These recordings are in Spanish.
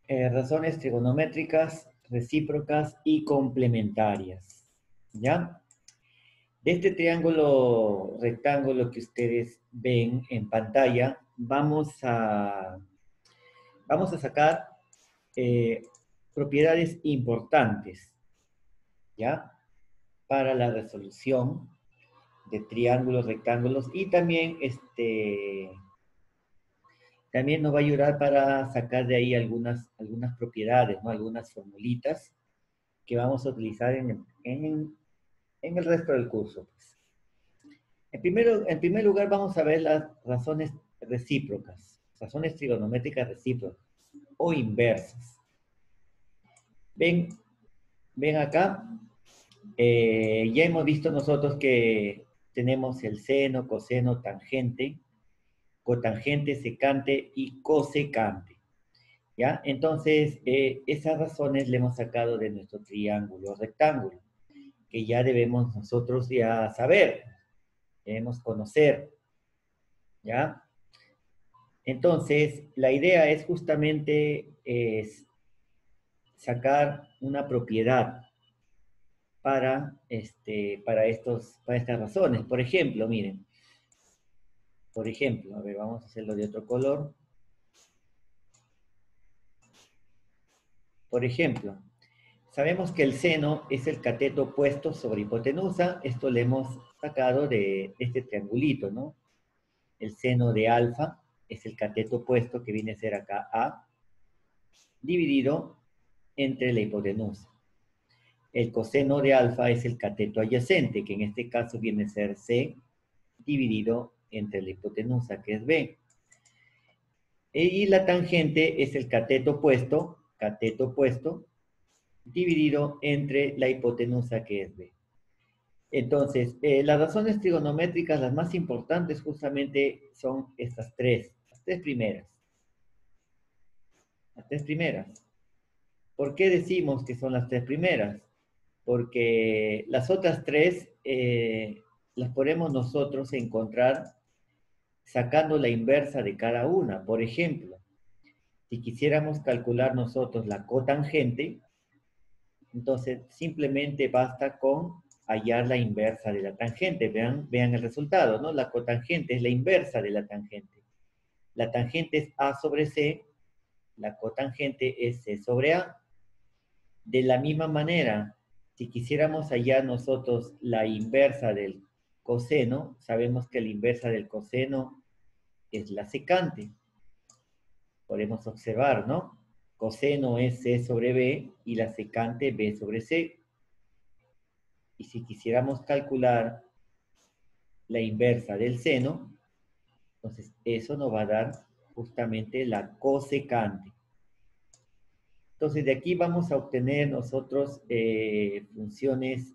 Razones trigonométricas, recíprocas y complementarias. ¿Ya? De este triángulo rectángulo que ustedes ven en pantalla, vamos a sacar eh, propiedades importantes, ¿ya? Para la resolución de triángulos, rectángulos y también también nos va a ayudar para sacar de ahí algunas propiedades, ¿no? Algunas formulitas que vamos a utilizar en el resto del curso, pues. En primer lugar, vamos a ver las razones recíprocas, razones trigonométricas recíprocas o inversas. Ven, ven acá, ya hemos visto nosotros que tenemos el seno, coseno, tangente, cotangente, secante y cosecante. ¿Ya? Entonces, esas razones le hemos sacado de nuestro triángulo rectángulo, que ya debemos nosotros ya saber, debemos conocer, ¿ya? Entonces, la idea es justamente sacar una propiedad para estas razones. Por ejemplo, miren, por ejemplo, a ver, vamos a hacerlo de otro color. Por ejemplo, sabemos que el seno es el cateto opuesto sobre hipotenusa. Esto le hemos sacado de este triangulito, ¿no? El seno de alfa es el cateto opuesto que viene a ser acá A, dividido entre la hipotenusa. El coseno de alfa es el cateto adyacente, que en este caso viene a ser C, dividido entre la hipotenusa, que es B. Y la tangente es el cateto opuesto, dividido entre la hipotenusa, que es B. Entonces, las razones trigonométricas, las más importantes justamente son estas las tres primeras. Las tres primeras. ¿Por qué decimos que son las tres primeras? Porque las otras tres las podemos nosotros encontrar sacando la inversa de cada una. Por ejemplo, si quisiéramos calcular nosotros la cotangente, entonces simplemente basta con hallar la inversa de la tangente. Vean el resultado, ¿no? La cotangente es la inversa de la tangente. La tangente es A sobre C, la cotangente es C sobre A. De la misma manera, si quisiéramos hallar nosotros la inversa del coseno, sabemos que la inversa del coseno es la secante. Podemos observar, ¿no? Coseno es C sobre B y la secante B sobre C. Y si quisiéramos calcular la inversa del seno, entonces eso nos va a dar justamente la cosecante. Entonces de aquí vamos a obtener nosotros funciones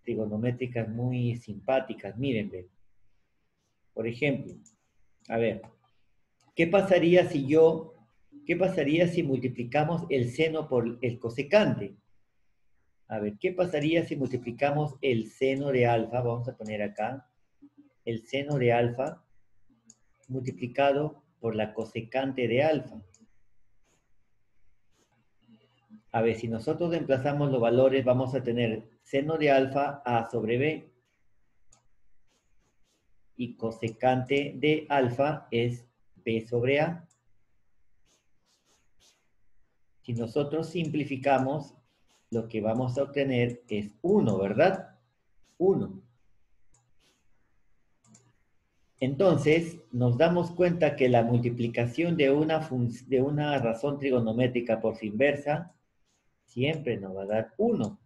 trigonométricas muy simpáticas. Miren, ven. Por ejemplo, a ver, ¿qué pasaría si multiplicamos el seno por el cosecante? A ver, ¿qué pasaría si multiplicamos el seno de alfa? Vamos a poner acá el seno de alfa multiplicado por la cosecante de alfa. A ver, si nosotros reemplazamos los valores, vamos a tener seno de alfa A sobre B. Y cosecante de alfa es B sobre A. Si nosotros simplificamos, lo que vamos a obtener es 1, ¿verdad? 1. Entonces, nos damos cuenta que la multiplicación de una razón trigonométrica por su inversa siempre nos va a dar 1.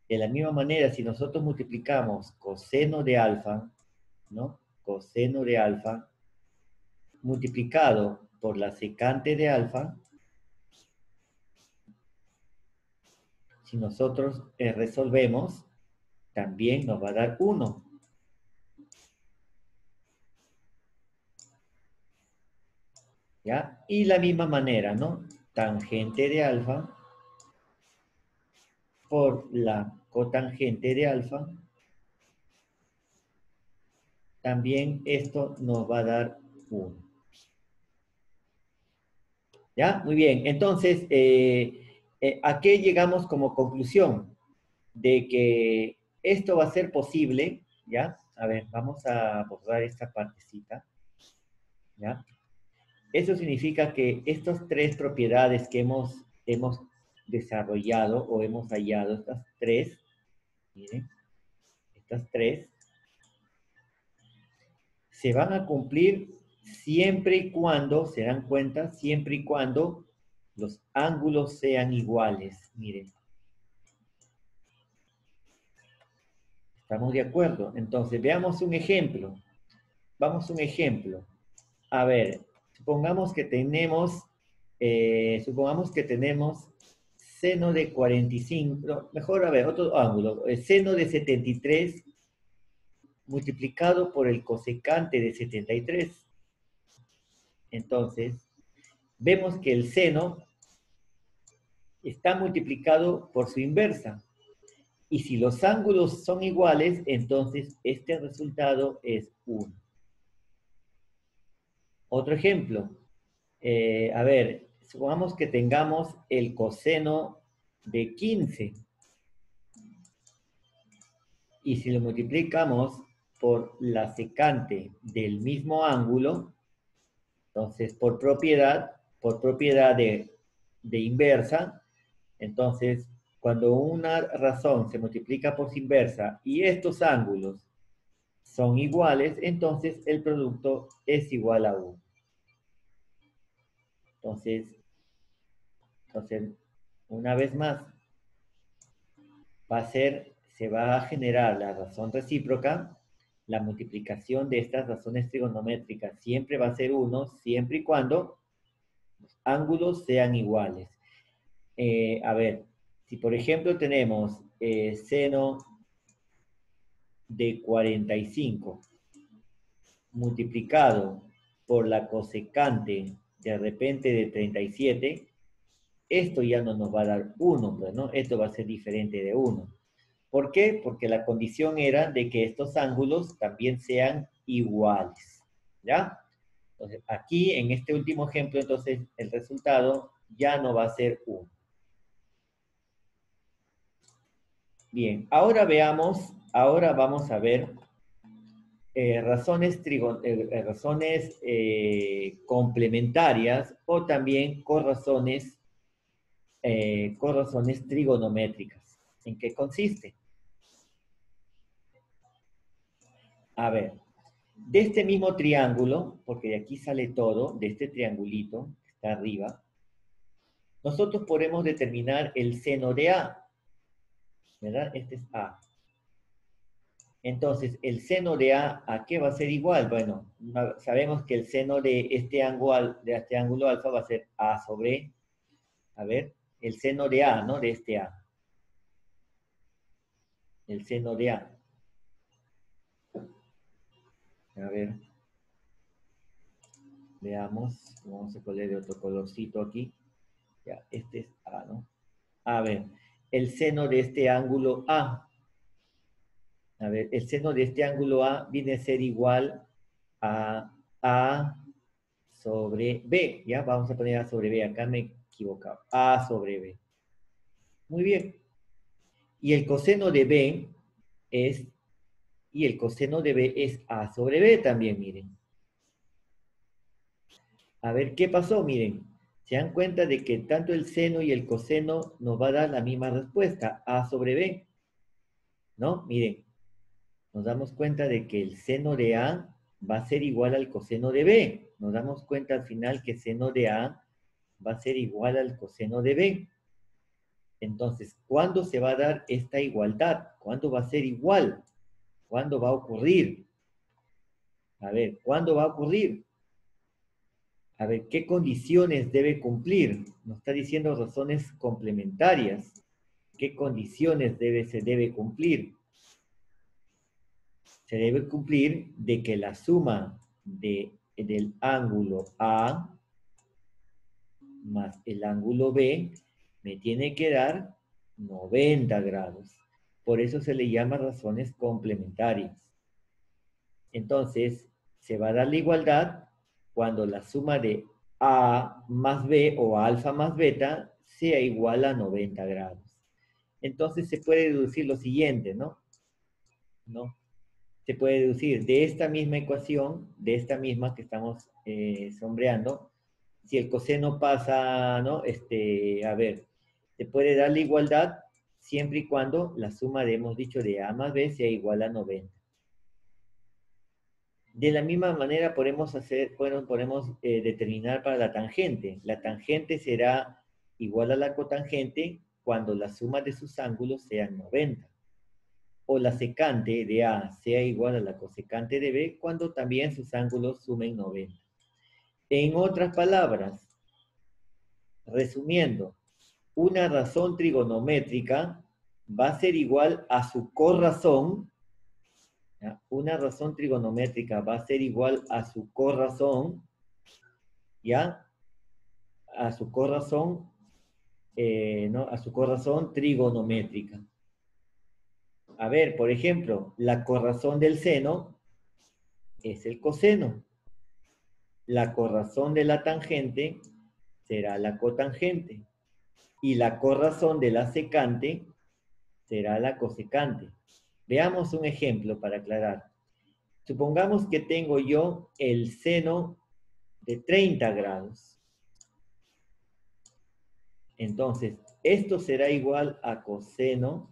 De la misma manera, si nosotros multiplicamos coseno de alfa, ¿no? Coseno de alfa multiplicado por la secante de alfa, si nosotros resolvemos, también nos va a dar 1. ¿Ya? Y la misma manera, ¿no? Tangente de alfa por la cotangente de alfa, también esto nos va a dar 1. ¿Ya? Muy bien. Entonces, ¿a qué llegamos como conclusión? De que esto va a ser posible, ¿ya? A ver, vamos a borrar esta partecita, ¿ya? Eso significa que estas tres propiedades que hemos desarrollado o hemos hallado, estas tres, miren, estas tres, se van a cumplir siempre y cuando, se dan cuenta, siempre y cuando los ángulos sean iguales. Miren, ¿estamos de acuerdo? Entonces, veamos un ejemplo. Vamos a un ejemplo. A ver, supongamos que tenemos seno de 45, no, mejor, a ver, otro ángulo, seno de 73 multiplicado por el cosecante de 73. Entonces, vemos que el seno está multiplicado por su inversa. Y si los ángulos son iguales, entonces este resultado es 1. Otro ejemplo, a ver, supongamos que tengamos el coseno de 15 y si lo multiplicamos por la secante del mismo ángulo, entonces por propiedad de inversa, entonces cuando una razón se multiplica por su inversa y estos ángulos son iguales, entonces el producto es igual a 1. Entonces, entonces, una vez más, se va a generar la razón recíproca, la multiplicación de estas razones trigonométricas siempre va a ser 1, siempre y cuando los ángulos sean iguales. A ver, si por ejemplo tenemos seno de 45 multiplicado por la cosecante de repente de 37, esto ya no nos va a dar 1, pues, ¿no? Esto va a ser diferente de 1. ¿Por qué? Porque la condición era de que estos ángulos también sean iguales, ¿ya? Entonces, aquí en este último ejemplo, entonces, el resultado ya no va a ser 1. Bien, ahora vamos a ver razones complementarias o también con razones trigonométricas. ¿En qué consiste? A ver, de este mismo triángulo, porque de aquí sale todo, de este triangulito que está arriba, nosotros podemos determinar el seno de A, ¿verdad? Este es A. Entonces, el seno de ¿a qué va a ser igual? Bueno, sabemos que el seno de este ángulo alfa va a ser A sobre, a ver, el seno de A, ¿no? De este A. El seno de A. A ver, veamos. Vamos a poner otro colorcito aquí. Ya, este es A, ¿no? A ver, el seno de este ángulo A. A ver, el seno de este ángulo A viene a ser igual a A sobre B. Ya, vamos a poner A sobre B. Acá me he equivocado. A sobre B. Muy bien. Y el coseno de B es, y el coseno de B es A sobre B también, miren. A ver, ¿qué pasó? Miren, se dan cuenta de que tanto el seno y el coseno nos va a dar la misma respuesta, A sobre B, ¿no? Miren, nos damos cuenta de que el seno de A va a ser igual al coseno de B. Nos damos cuenta al final que seno de A va a ser igual al coseno de B. Entonces, ¿cuándo se va a dar esta igualdad? ¿Cuándo va a ser igual? ¿Cuándo va a ocurrir? A ver, ¿cuándo va a ocurrir? A ver, ¿qué condiciones debe cumplir? Nos está diciendo razones complementarias. ¿Qué condiciones se debe cumplir? Se debe cumplir de que la suma del ángulo A más el ángulo B me tiene que dar 90 grados. Por eso se le llama razones complementarias. Entonces, se va a dar la igualdad cuando la suma de A más B o alfa más beta sea igual a 90 grados. Entonces se puede deducir lo siguiente, ¿no? ¿No? Se puede deducir de esta misma ecuación, de esta misma que estamos sombreando, si el coseno pasa, ¿no? A ver, se puede dar la igualdad siempre y cuando la suma de, hemos dicho, de A más B sea igual a 90. De la misma manera podemos determinar para la tangente. La tangente será igual a la cotangente cuando la suma de sus ángulos sean 90. O la secante de A sea igual a la cosecante de B cuando también sus ángulos sumen 90. En otras palabras, resumiendo, una razón trigonométrica va a ser igual a su corrazón. ¿Ya? Una razón trigonométrica va a ser igual a su corrazón, ¿ya? A su corrazón, ¿no? A su corrazón trigonométrica. A ver, por ejemplo, la corrazón del seno es el coseno. La corrazón de la tangente será la cotangente. Y la corrazón de la secante será la cosecante. Veamos un ejemplo para aclarar. Supongamos que tengo yo el seno de 30 grados. Entonces, esto será igual a coseno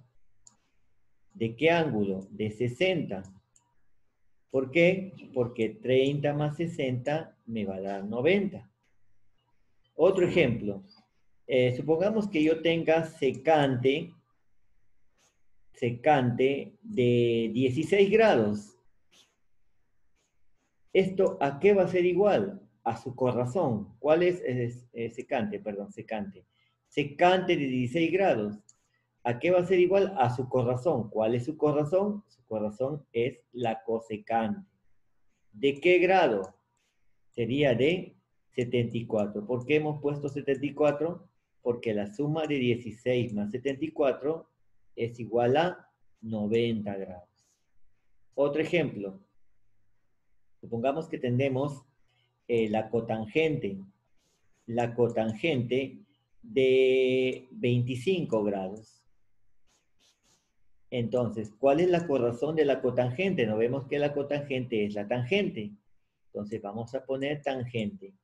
¿de qué ángulo? De 60. ¿Por qué? Porque 30 más 60 me va a dar 90. Otro ejemplo. Supongamos que yo tenga secante de 16 grados. ¿Esto a qué va a ser igual? A su corrazón. ¿Cuál es secante? Perdón, secante. Secante de 16 grados. ¿A qué va a ser igual? A su corrazón. ¿Cuál es su corrazón? Su corrazón es la cosecante. ¿De qué grado? Sería de 74. ¿Por qué hemos puesto 74? Porque la suma de 16 más 74 es igual a 90 grados. Otro ejemplo. Supongamos que tenemos la cotangente. La cotangente de 25 grados. Entonces, ¿cuál es la corrazón de la cotangente? No vemos que la cotangente es la tangente. Entonces vamos a poner tangente.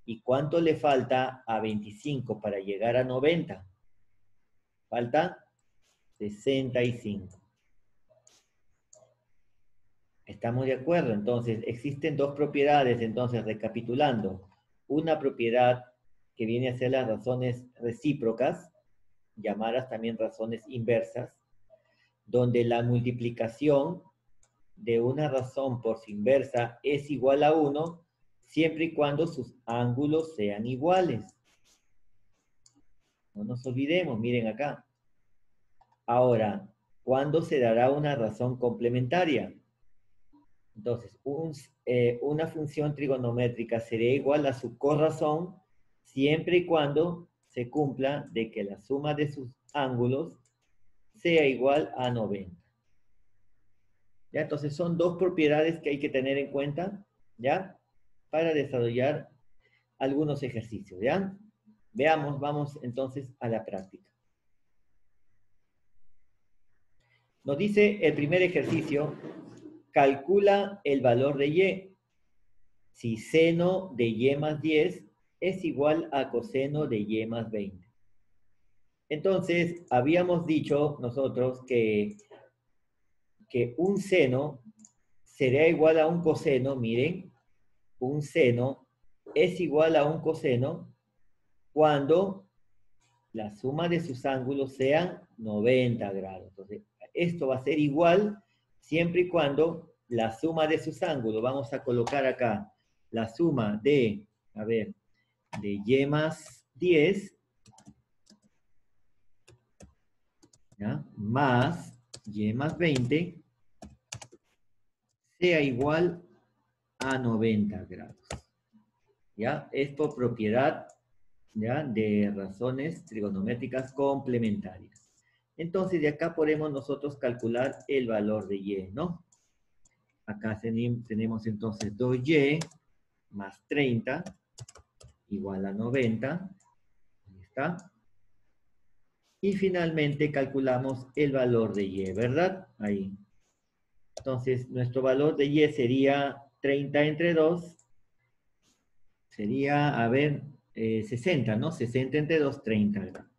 ¿Y cuánto le falta a 25 para llegar a 90? Falta 65. ¿Estamos de acuerdo? Entonces, existen dos propiedades, entonces, recapitulando. Una propiedad que viene a ser las razones recíprocas, llamadas también razones inversas, donde la multiplicación de una razón por su inversa es igual a 1, siempre y cuando sus ángulos sean iguales. No nos olvidemos, miren acá. Ahora, ¿cuándo se dará una razón complementaria? Entonces, una función trigonométrica sería igual a su corrazón siempre y cuando se cumpla de que la suma de sus ángulos sea igual a 90. ¿Ya? Entonces, son dos propiedades que hay que tener en cuenta, ¿ya? Para desarrollar algunos ejercicios, ¿ya? Veamos, vamos entonces a la práctica. Nos dice el primer ejercicio, calcula el valor de y. Si seno de y más 10 es igual a coseno de y más 20. Entonces, habíamos dicho nosotros que un seno sería igual a un coseno, miren, un seno es igual a un coseno cuando la suma de sus ángulos sean 90 grados. Entonces, esto va a ser igual siempre y cuando la suma de sus ángulos, vamos a colocar acá la suma de, a ver, de y más 10, ¿ya? Más y más 20, sea igual a 90 grados. ¿Ya? Es por propiedad, ¿ya? De razones trigonométricas complementarias. Entonces, de acá podemos nosotros calcular el valor de y, ¿no? Acá tenemos entonces 2y más 30 igual a 90. Ahí está. Y finalmente calculamos el valor de y, ¿verdad? Ahí. Entonces, nuestro valor de y sería 30 entre 2. Sería, a ver, 60, ¿no? 60 entre 2, 30 gramos.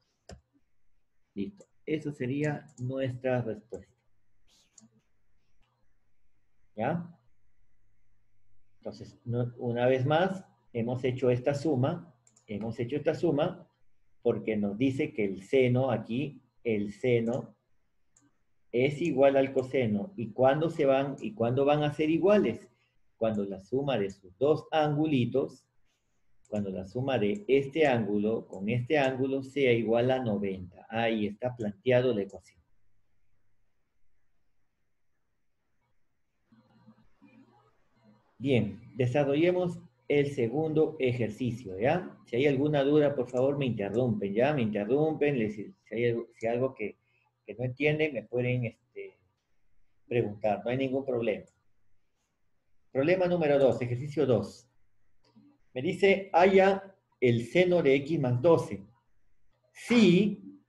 Listo. Eso sería nuestra respuesta. ¿Ya? Entonces, una vez más, hemos hecho esta suma. Hemos hecho esta suma porque nos dice que el seno aquí, el seno es igual al coseno. ¿Y cuándo van a ser iguales? Cuando la suma de sus dos angulitos, cuando la suma de este ángulo con este ángulo sea igual a 90. Ahí está planteado la ecuación. Bien, desarrollemos el segundo ejercicio, ¿ya? Si hay alguna duda, por favor, me interrumpen, ¿ya? Me interrumpen, si hay algo que no entienden, me pueden preguntar, no hay ningún problema. Problema número 2, ejercicio 2. Me dice, haya el seno de x más 12. Si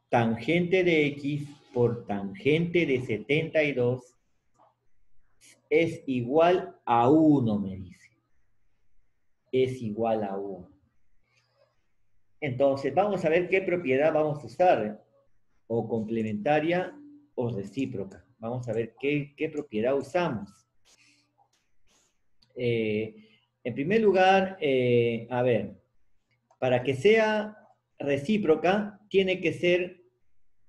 tangente de x por tangente de 72 es igual a 1, me dice. Es igual a 1. Entonces, vamos a ver qué propiedad vamos a usar, o complementaria o recíproca. Vamos a ver qué propiedad usamos. En primer lugar, a ver, para que sea recíproca, tiene que ser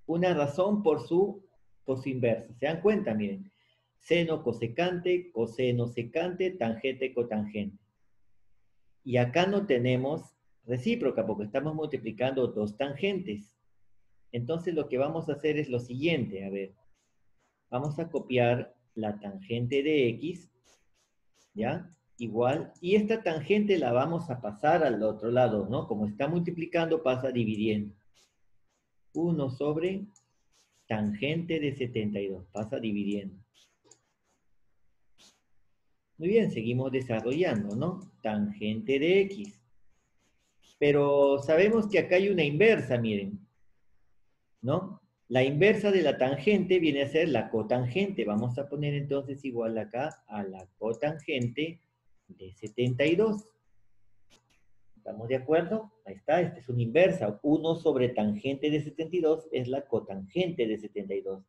una razón por su inversa. ¿Se dan cuenta? Miren, seno cosecante, coseno secante, tangente cotangente. Y acá no tenemos recíproca porque estamos multiplicando dos tangentes. Entonces lo que vamos a hacer es lo siguiente, a ver, vamos a copiar la tangente de x, ¿ya? Igual, y esta tangente la vamos a pasar al otro lado, ¿no? Como está multiplicando, pasa dividiendo. 1 sobre tangente de 72, pasa dividiendo. Muy bien, seguimos desarrollando, ¿no? Tangente de x. Pero sabemos que acá hay una inversa, miren, ¿no? La inversa de la tangente viene a ser la cotangente. Vamos a poner entonces igual acá a la cotangente de 72. ¿Estamos de acuerdo? Ahí está, esta es una inversa. 1 sobre tangente de 72 es la cotangente de 72.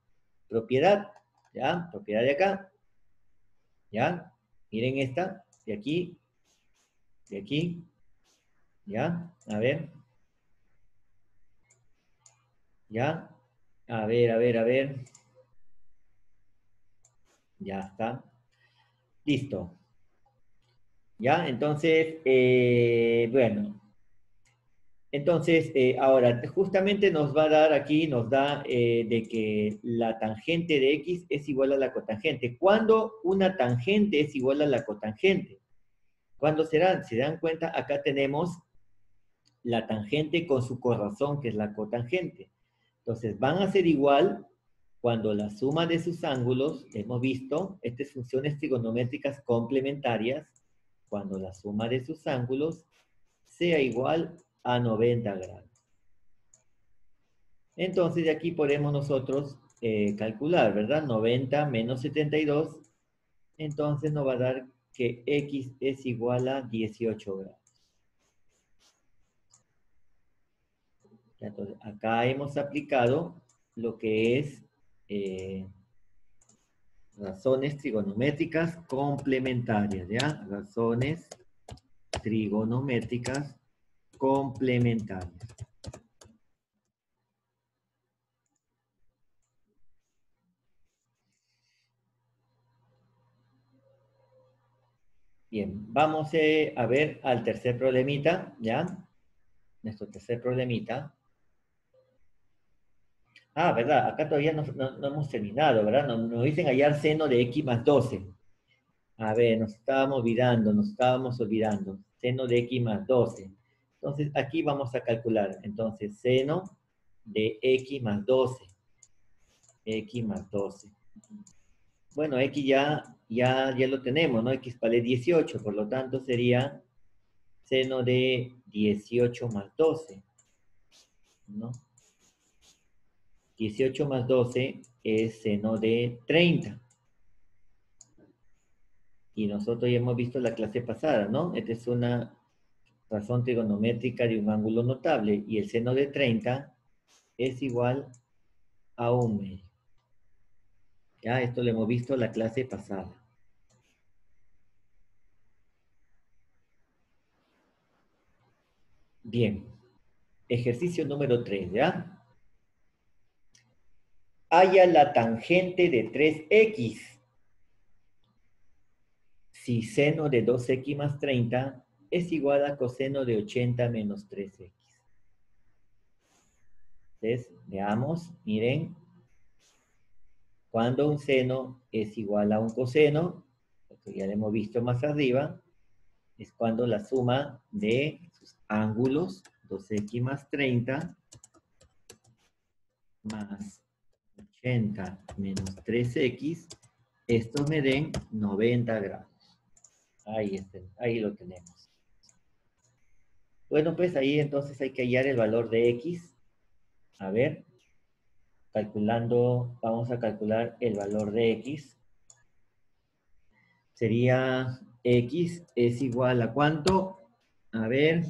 Propiedad, ¿ya? Propiedad de acá. ¿Ya? Miren esta, de aquí, ¿ya? A ver. ¿Ya? A ver, a ver, a ver. Ya está. Listo. ¿Ya? Entonces, bueno. Entonces, ahora, justamente nos va a dar aquí, nos da de que la tangente de x es igual a la cotangente. ¿Cuándo una tangente es igual a la cotangente? ¿Cuándo serán? Si se dan cuenta, acá tenemos la tangente con su corrazón, que es la cotangente. Entonces, van a ser igual cuando la suma de sus ángulos, hemos visto, estas funciones trigonométricas complementarias, cuando la suma de sus ángulos sea igual a 90 grados. Entonces, de aquí podemos nosotros calcular, ¿verdad? 90 menos 72, entonces nos va a dar que x es igual a 18 grados. Entonces, acá hemos aplicado lo que es razones trigonométricas complementarias, ¿ya? Razones trigonométricas complementarias. Bien, vamos a ver al tercer problemita, ¿ya? Nuestro tercer problemita. Ah, ¿verdad? Acá todavía no hemos terminado, ¿verdad? Nos dicen hallar seno de x más 12. A ver, nos estábamos olvidando. Seno de x más 12. Entonces, aquí vamos a calcular. Entonces, seno de x más 12. X más 12. Bueno, x ya lo tenemos, ¿no? X vale 18, por lo tanto sería seno de 18 más 12, ¿no? 18 más 12 es seno de 30. Y nosotros ya hemos visto la clase pasada, ¿no? Esta es una razón trigonométrica de un ángulo notable y el seno de 30 es igual a 1 medio. Ya, esto lo hemos visto la clase pasada. Bien, ejercicio número 3, ¿ya? Halla la tangente de 3x. Si seno de 2x más 30 es igual a coseno de 80 menos 3x. Entonces, veamos, miren, cuando un seno es igual a un coseno, esto ya lo hemos visto más arriba, es cuando la suma de sus ángulos, 2x más 30, más 80 menos 3x, estos me den 90 grados. Ahí lo tenemos. Bueno, pues ahí entonces hay que hallar el valor de x. A ver, calculando, vamos a calcular el valor de x. Sería x es igual a ¿cuánto? A ver,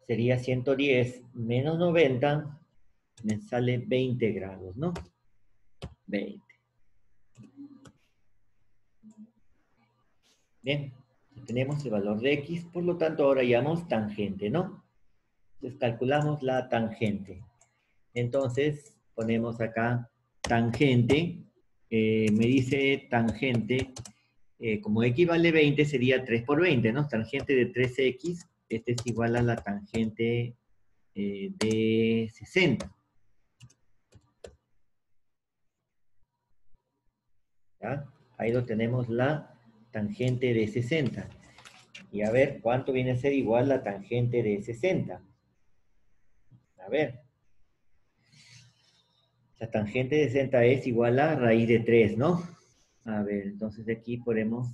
sería 110 menos 90, me sale 20 grados, ¿no? 20. Bien, tenemos el valor de x, por lo tanto ahora llamamos tangente, ¿no? Entonces calculamos la tangente. Entonces ponemos acá tangente, me dice tangente, como x vale 20 sería 3 por 20, ¿no? Tangente de 3x, este es igual a la tangente de 60. ¿Ya? Ahí lo tenemos la tangente de 60. Y a ver, ¿cuánto viene a ser igual la tangente de 60? A ver, la tangente de 60 es igual a raíz de 3, ¿no? A ver, entonces de aquí podemos,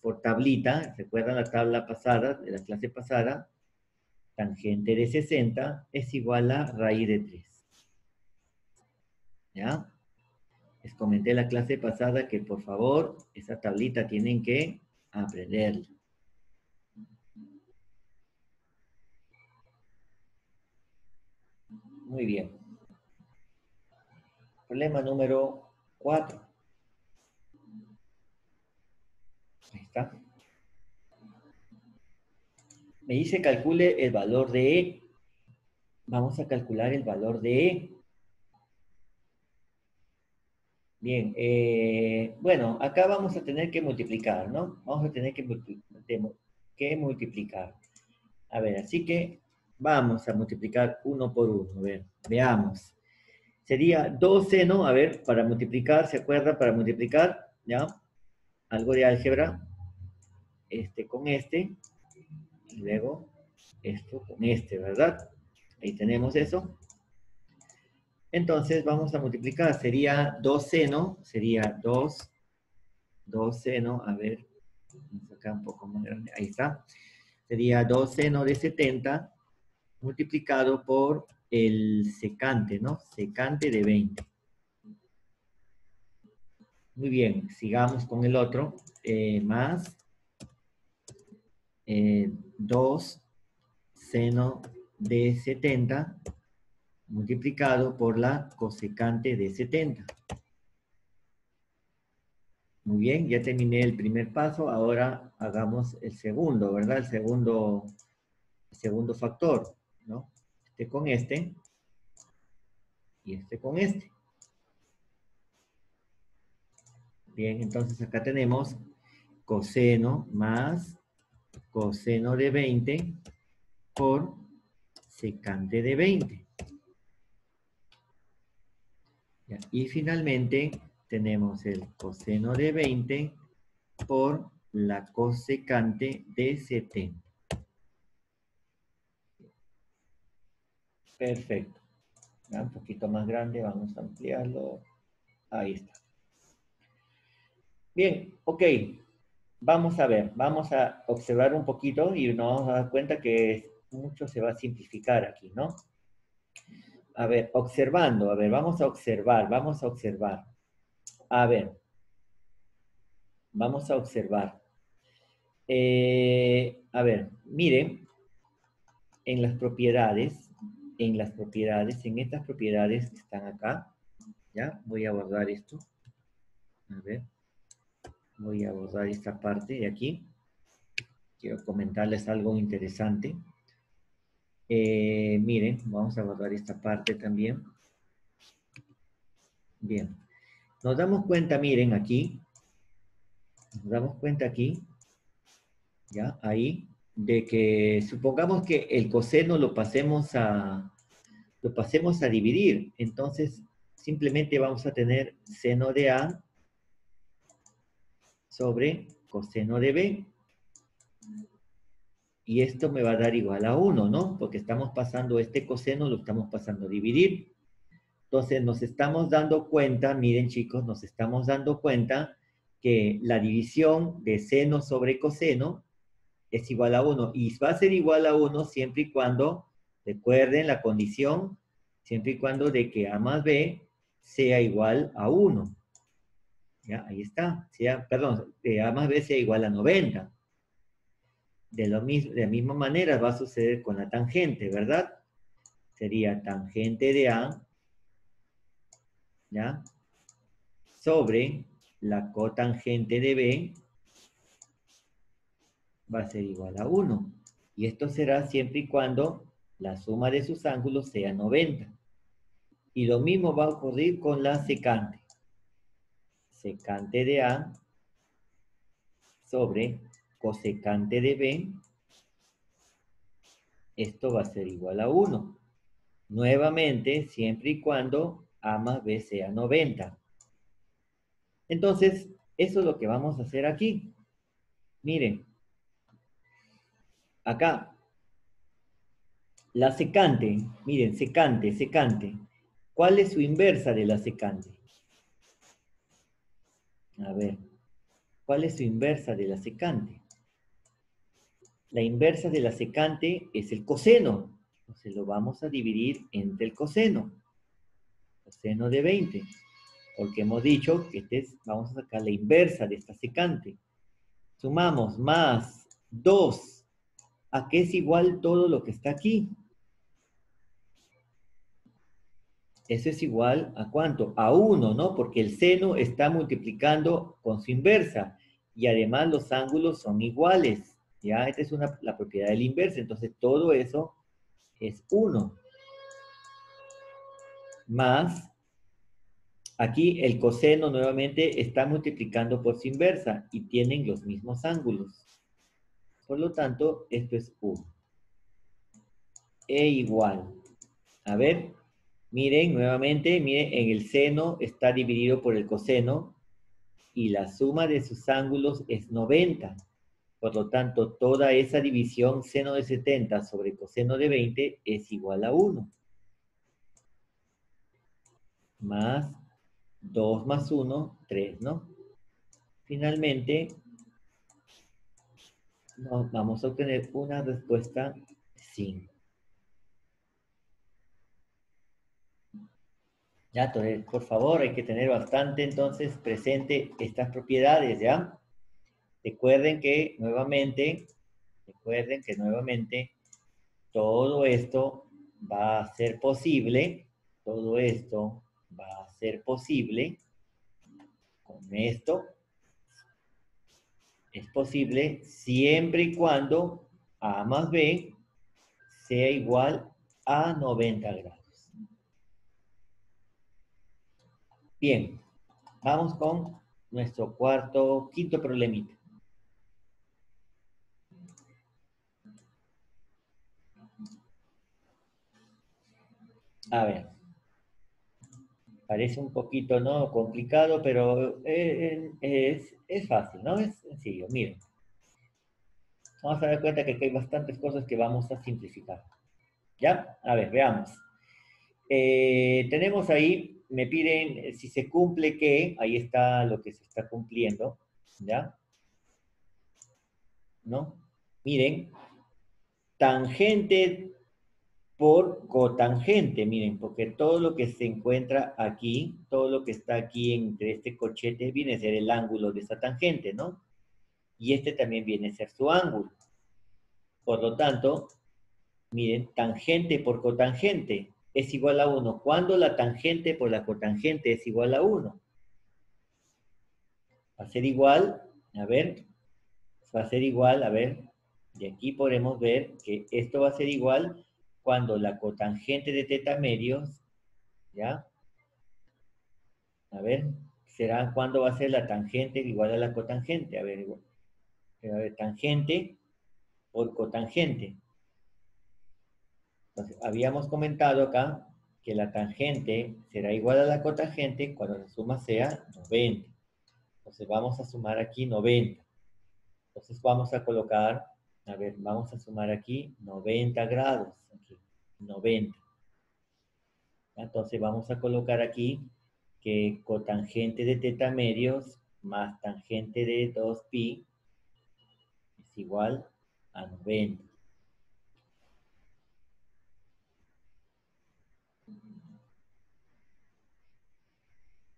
por tablita, ¿recuerdan la tabla pasada, de la clase pasada? Tangente de 60 es igual a raíz de 3. ¿Ya? Les comenté la clase pasada que por favor, esa tablita tienen que aprenderla. Muy bien. Problema número 4. Ahí está. Me dice calcule el valor de E. Vamos a calcular el valor de E. Bien, bueno, acá vamos a tener que multiplicar, ¿no? Vamos a tener que multiplicar. A ver, así que vamos a multiplicar uno por uno. A ver, veamos. Sería 2 seno, a ver, para multiplicar, ¿se acuerda? Para multiplicar, ¿ya? Algo de álgebra, este con este, y luego esto con este, ¿verdad? Ahí tenemos eso. Entonces vamos a multiplicar, sería 2 seno, sería 2 seno, a ver, vamos acá un poco más grande, ahí está. Sería 2 seno de 70 multiplicado por el secante, ¿no? Secante de 20. Muy bien, sigamos con el otro, más 2 seno de 70 multiplicado por la cosecante de 70. Muy bien, ya terminé el primer paso, ahora hagamos el segundo, ¿verdad? El segundo factor, ¿no? Este con este y este con este. Bien, entonces acá tenemos coseno más coseno de 20 por secante de 20. Ya, y finalmente tenemos el coseno de 20 por la cosecante de 70. Perfecto. Ya, un poquito más grande, vamos a ampliarlo. Ahí está. Bien, ok. vamos a ver, vamos a observar un poquito y nos vamos a dar cuenta que mucho se va a simplificar aquí, ¿no? A ver, observando, a ver, vamos a observar, vamos a observar. A ver, vamos a observar. A ver, miren, en estas propiedades que están acá, ¿ya? Voy a borrar esto. A ver, voy a borrar esta parte de aquí. Quiero comentarles algo interesante. Miren, vamos a borrar esta parte también. Bien, nos damos cuenta, miren aquí, nos damos cuenta aquí, ¿ya? Ahí, de que supongamos que el coseno lo pasemos a dividir. Entonces, simplemente vamos a tener seno de A sobre coseno de B. Y esto me va a dar igual a 1, ¿no? Porque estamos pasando este coseno, lo estamos pasando a dividir. Entonces nos estamos dando cuenta, miren chicos, nos estamos dando cuenta que la división de seno sobre coseno es igual a 1. Y va a ser igual a 1 siempre y cuando, recuerden la condición, siempre y cuando de que A más B sea igual a 1. ¿Ya? Ahí está. Perdón, A más B sea igual a 90. De la misma manera va a suceder con la tangente, ¿verdad? Sería tangente de A, ¿ya? Sobre la cotangente de B va a ser igual a 1. Y esto será siempre y cuando la suma de sus ángulos sea 90. Y lo mismo va a ocurrir con la secante. Secante de A sobre cosecante de B, esto va a ser igual a 1. Nuevamente, siempre y cuando A más B sea 90. Entonces, eso es lo que vamos a hacer aquí. Miren, acá, la secante, miren, secante, secante. ¿Cuál es su inversa de la secante? A ver, ¿cuál es su inversa de la secante? La inversa de la secante es el coseno. Entonces lo vamos a dividir entre el coseno. Coseno de 20. Porque hemos dicho que vamos a sacar la inversa de esta secante. Sumamos más 2. ¿A qué es igual todo lo que está aquí? Eso es igual a ¿cuánto? A 1, ¿no? Porque el seno está multiplicando con su inversa. Y además los ángulos son iguales. ¿Ya? Esta es la propiedad del inverso. Entonces todo eso es 1. Más, aquí el coseno nuevamente está multiplicando por su inversa. Y tienen los mismos ángulos. Por lo tanto, esto es 1. E igual. A ver, miren nuevamente, miren, en el seno está dividido por el coseno y la suma de sus ángulos es 90. Por lo tanto, toda esa división seno de 70 sobre coseno de 20 es igual a 1. Más 2 más 1, 3, ¿no? Finalmente, vamos a obtener una respuesta 5. Ya, entonces, por favor, hay que tener bastante entonces presente estas propiedades, ¿ya? Recuerden que nuevamente todo esto va a ser posible, todo esto va a ser posible, con esto es posible siempre y cuando A más B sea igual a 90 grados. Bien, vamos con nuestro quinto problemita. A ver, parece un poquito, ¿no? Complicado, pero es fácil, ¿no? Es sencillo. Miren, vamos a dar cuenta que aquí hay bastantes cosas que vamos a simplificar. ¿Ya? A ver, veamos. Tenemos ahí, me piden si se cumple que, ahí está lo que se está cumpliendo, ¿ya? ¿no? Miren, tangente por cotangente, miren, porque todo lo que se encuentra aquí, todo lo que está aquí entre este corchete viene a ser el ángulo de esta tangente, ¿no? Y este también viene a ser su ángulo. Por lo tanto, miren, tangente por cotangente es igual a 1. ¿Cuándo la tangente por la cotangente es igual a 1? Va a ser igual, a ver, va a ser igual, a ver, de aquí podemos ver que esto va a ser igual cuando la cotangente de teta medios, ¿ya? A ver, será cuándo va a ser la tangente igual a la cotangente. A ver, tangente por cotangente. Entonces, habíamos comentado acá que la tangente será igual a la cotangente cuando la suma sea 90. Entonces, vamos a sumar aquí 90. Entonces, vamos a colocar, a ver, vamos a sumar aquí 90 grados. Aquí, 90. Entonces, vamos a colocar aquí que cotangente de teta medios más tangente de 2pi es igual a 90.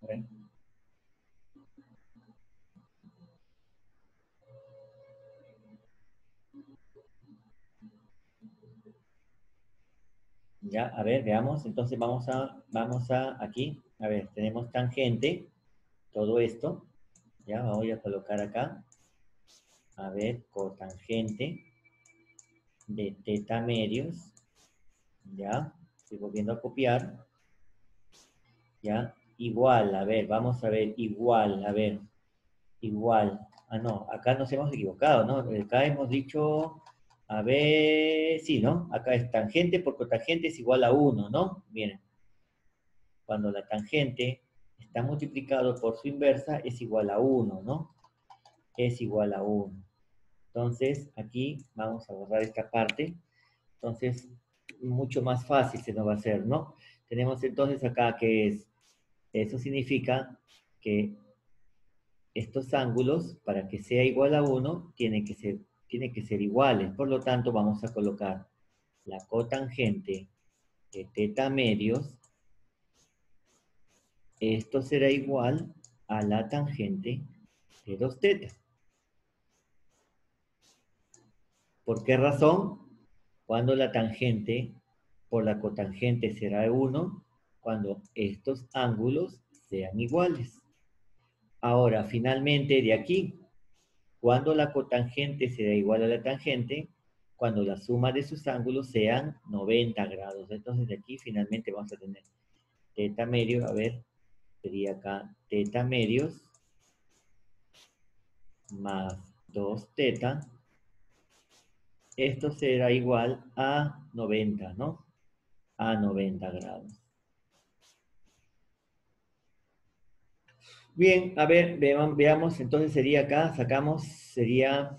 ¿Ven? Ya, a ver, veamos. Entonces vamos a aquí. A ver, tenemos tangente, todo esto. Ya, voy a colocar acá. A ver, cotangente de teta medios. Ya, estoy volviendo a copiar. Ya, igual, a ver, vamos a ver, igual, a ver, igual. Ah, no, acá nos hemos equivocado, ¿no? Acá hemos dicho, a ver, sí, ¿no? Acá es tangente por cotangente es igual a 1, ¿no? Miren, cuando la tangente está multiplicado por su inversa es igual a 1, ¿no? Es igual a 1. Entonces, aquí vamos a borrar esta parte. Entonces, mucho más fácil se nos va a hacer, ¿no? Tenemos entonces acá que es, eso significa que estos ángulos, para que sea igual a 1, tienen que ser iguales. Por lo tanto, vamos a colocar la cotangente de teta medios. Esto será igual a la tangente de 2 teta. ¿Por qué razón? Cuando la tangente por la cotangente será 1, cuando estos ángulos sean iguales. Ahora, finalmente, de aquí, cuando la cotangente será igual a la tangente, cuando la suma de sus ángulos sean 90 grados. Entonces, de aquí, finalmente, vamos a tener teta medio, a ver, sería acá teta medios más 2 teta. Esto será igual a 90, ¿no? A 90 grados. Bien, a ver, veamos, entonces sería acá, sacamos, sería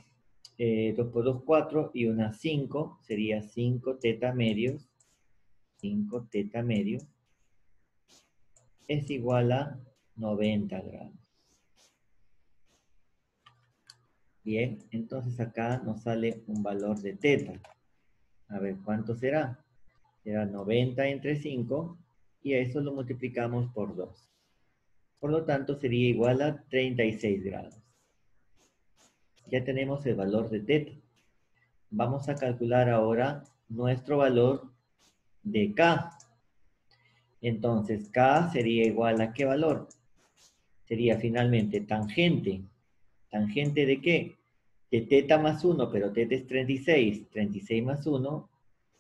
2 por 2, 4 y una 5, sería 5 teta medios, 5 teta medios, es igual a 90 grados. Bien, entonces acá nos sale un valor de teta. A ver, ¿cuánto será? Será 90 entre 5 y a eso lo multiplicamos por 2. Por lo tanto, sería igual a 36 grados. Ya tenemos el valor de teta. Vamos a calcular ahora nuestro valor de K. Entonces, K sería igual a ¿qué valor? Sería finalmente tangente. ¿Tangente de qué? De teta más 1, pero teta es 36. 36 más 1,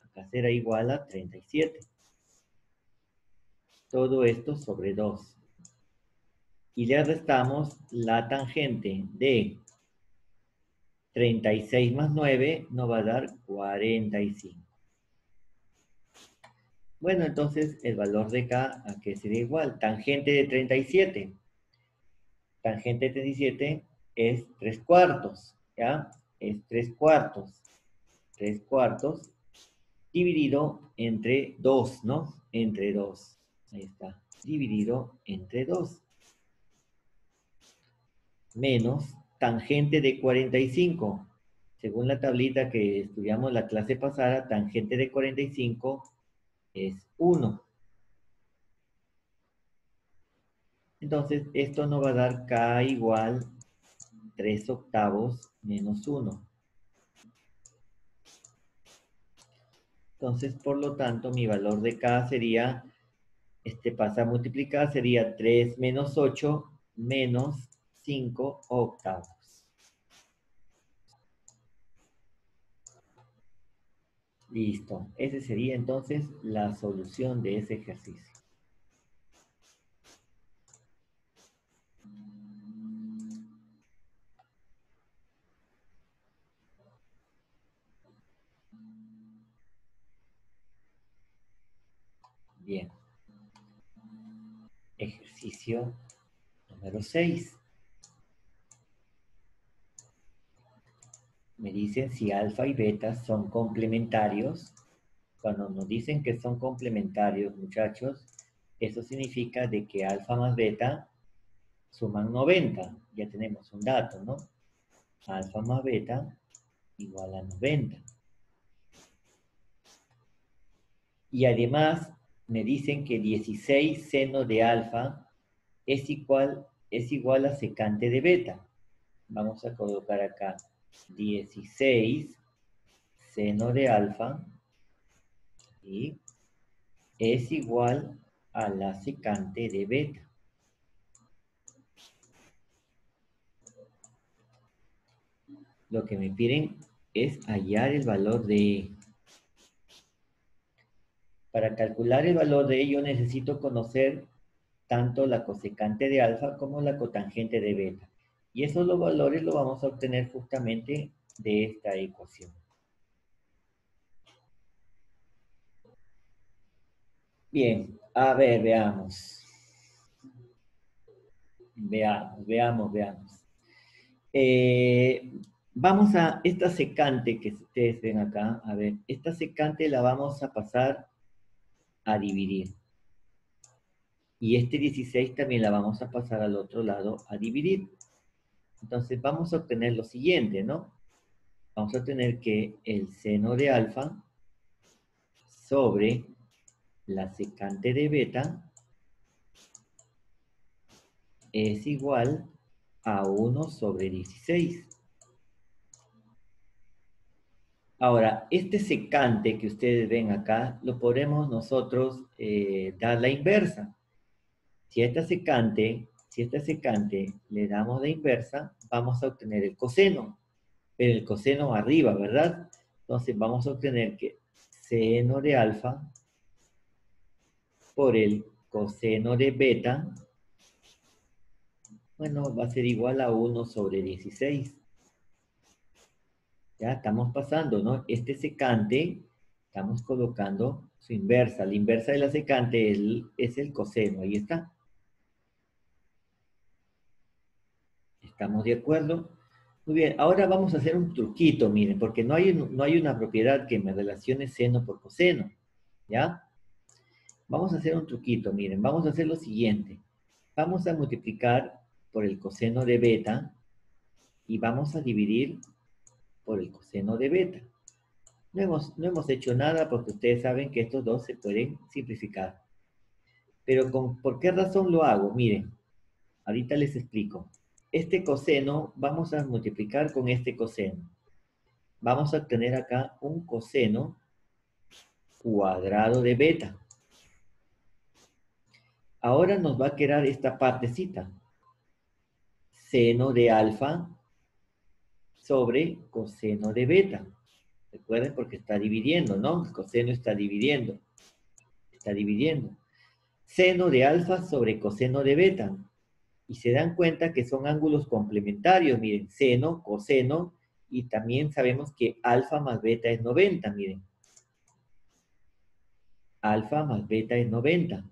acá será igual a 37. Todo esto sobre 2. Y le restamos la tangente de 36 más 9 nos va a dar 45. Bueno, entonces el valor de K, ¿a qué sería igual? Tangente de 37. Tangente de 37 es 3 cuartos, ¿ya? Es 3 cuartos. 3 cuartos dividido entre 2, ¿no? Entre 2. Ahí está. Dividido entre 2. Menos tangente de 45. Según la tablita que estudiamos la clase pasada, tangente de 45 es 1. Entonces, esto nos va a dar K igual 3 octavos menos 1. Entonces, por lo tanto, mi valor de K sería, pasa a multiplicar, sería 3 menos 8 menos 5 octavos. Listo. Esa sería entonces la solución de ese ejercicio. Bien. Ejercicio número 6. Me dicen si alfa y beta son complementarios. Cuando nos dicen que son complementarios, muchachos, eso significa de que alfa más beta suman 90. Ya tenemos un dato, ¿no? Alfa más beta igual a 90. Y además me dicen que 16 seno de alfa es igual a secante de beta. Vamos a colocar acá 16 seno de alfa y es igual a la secante de beta. Lo que me piden es hallar el valor de... Para calcular el valor de yo necesito conocer tanto la cosecante de alfa como la cotangente de beta. Y esos los valores los vamos a obtener justamente de esta ecuación. Bien, a ver, veamos. Veamos. Vamos a esta secante que ustedes ven acá. A ver, esta secante la vamos a pasar a dividir. Y este 16 también la vamos a pasar al otro lado a dividir. Entonces vamos a obtener lo siguiente, ¿no? Vamos a tener que el seno de alfa sobre la secante de beta es igual a 1 sobre 16. Ahora, este secante que ustedes ven acá, lo podemos nosotros dar la inversa. Si a esta secante le damos la inversa, vamos a obtener el coseno. Pero el coseno arriba, ¿verdad? Entonces vamos a obtener que seno de alfa por el coseno de beta, bueno, va a ser igual a 1 sobre 16. Ya estamos pasando, ¿no? Este secante, estamos colocando su inversa. La inversa de la secante es el coseno, ahí está. ¿Estamos de acuerdo? Muy bien, ahora vamos a hacer un truquito, miren, porque no hay una propiedad que me relacione seno por coseno, ¿ya? Vamos a hacer un truquito, miren, vamos a hacer lo siguiente. Vamos a multiplicar por el coseno de beta y vamos a dividir por el coseno de beta. No hemos hecho nada porque ustedes saben que estos dos se pueden simplificar. Pero ¿por qué razón lo hago? Miren, ahorita les explico. Este coseno vamos a multiplicar con este coseno. Vamos a obtener acá un coseno cuadrado de beta. Ahora nos va a quedar esta partecita. Seno de alfa sobre coseno de beta. Recuerden porque está dividiendo, ¿no? El coseno está dividiendo. Está dividiendo. Seno de alfa sobre coseno de beta. Y se dan cuenta que son ángulos complementarios. Miren, seno, coseno. Y también sabemos que alfa más beta es 90, miren. Alfa más beta es 90.